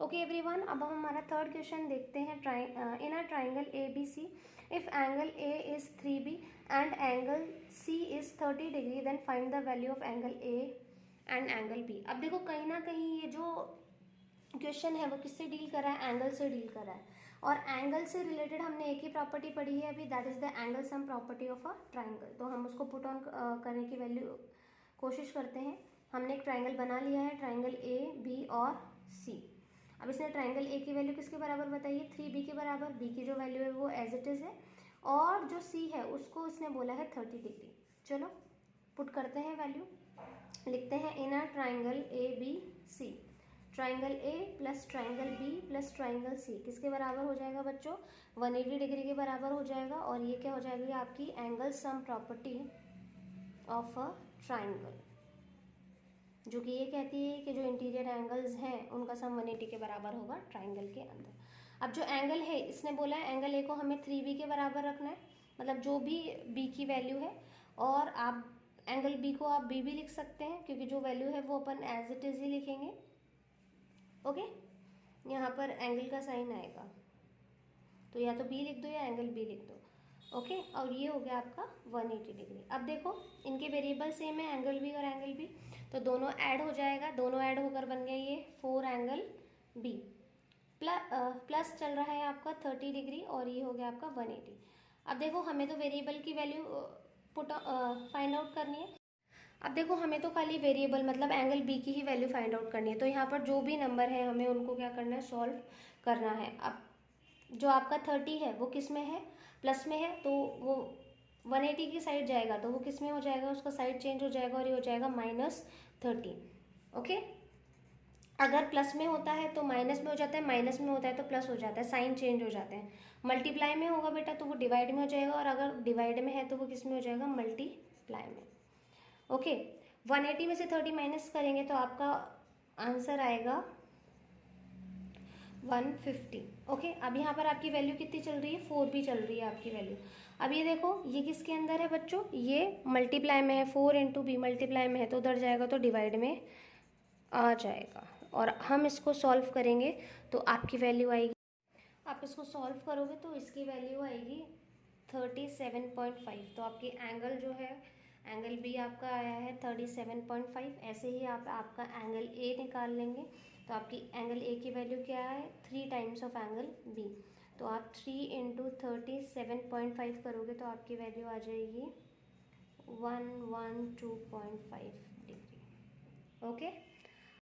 Okay everyone, अब हम हमारा थर्ड क्वेश्चन देखते हैं। In a triangle A B C, if angle A is 3B and angle C is 30 degree, then find the value of angle A and angle B. अब देखो कहीं ना कहीं ये जो क्वेश्चन है वो किससे डील कर रहा है, एंगल से डील कर रहा है। और एंगल से रिलेटेड हमने एक ही प्रॉपर्टी पढ़ी है अभी, that is the angle sum property of a triangle. तो हम उसको पुट ऑन करने की वैल्यू कोशिश करते हैं। हमने एक ट्राइंगल बना लिया है, ट्राइंगल ए बी और सी। अब इसने ट्राइंगल ए की वैल्यू किसके बराबर बताइए, 3B के बराबर। बी की जो वैल्यू है वो एज इट इज है, और जो सी है उसको इसने बोला है 30 डिग्री। चलो पुट करते हैं वैल्यू, लिखते हैं in a triangle A B C, triangle A plus triangle B plus triangle C किसके बराबर हो जाएगा बच्चों, 180 डिग्री के बराबर हो जाएगा। और ये क्या हो जाएगी आपकी angle sum property of a triangle, जो कि ये कहती है कि जो इंटीरियर एंगल्स हैं उनका सम 180 के बराबर होगा ट्राइंगल के अंदर। अब जो एंगल है इसने बोला है एंगल ए को हमें 3B के बराबर रखना है, मतलब जो भी B की वैल्यू है। और आप एंगल B को आप B भी लिख सकते हैं, क्योंकि जो वैल्यू है वो अपन एज इट इज ही लिखेंगे। ओके, यहाँ पर एंगल का साइन आएगा, तो या तो B लिख दो या एंगल B लिख दो। ओके, और ये हो गया आपका 180 डिग्री। अब देखो इनके वेरिएबल सेम है, एंगल B और एंगल B, तो दोनों ऐड हो जाएगा, दोनों ऐड होकर बन गया ये 4 एंगल B। प्लस चल रहा है आपका 30 डिग्री, और ये हो गया आपका 180। अब देखो हमें तो वेरिएबल की वैल्यू फाइंड आउट करनी है। अब देखो हमें तो खाली वेरिएबल मतलब एंगल B की ही वैल्यू फाइंड आउट करनी है, तो यहाँ पर जो भी नंबर है हमें उनको क्या करना है, सॉल्व करना है। अब जो आपका 30 है वो किस में है, प्लस में है, तो वो 180 की साइड जाएगा, तो वो किस में हो जाएगा, उसका साइड चेंज हो जाएगा और ये हो जाएगा -30। ओके, अगर प्लस में होता है तो माइनस में हो जाता है, माइनस में होता है तो प्लस हो जाता है, साइन चेंज हो जाते हैं। मल्टीप्लाई में होगा बेटा तो वो डिवाइड में हो जाएगा, और अगर डिवाइड में है तो वो किस में हो जाएगा, मल्टीप्लाई में। ओके, 180 में से 30 माइनस करेंगे तो आपका आंसर आएगा 150। ओके, अब यहाँ पर आपकी वैल्यू कितनी चल रही है, 4B चल रही है आपकी वैल्यू। अब ये देखो ये किसके अंदर है बच्चों, ये मल्टीप्लाई में है, 4 × B मल्टीप्लाई में है, तो उधर जाएगा तो डिवाइड में आ जाएगा। और हम इसको सॉल्व करेंगे तो आपकी वैल्यू आएगी, आप इसको सॉल्व करोगे तो इसकी वैल्यू आएगी 37.5। तो आपकी एंगल जो है, एंगल B आपका आया है 37.5। ऐसे ही आप आपका एंगल A निकाल लेंगे, तो आपकी एंगल A की वैल्यू क्या है, 3 टाइम्स ऑफ एंगल B। तो आप 3 × 37.5 करोगे तो आपकी वैल्यू आ जाएगी 112.5 डिग्री। ओके।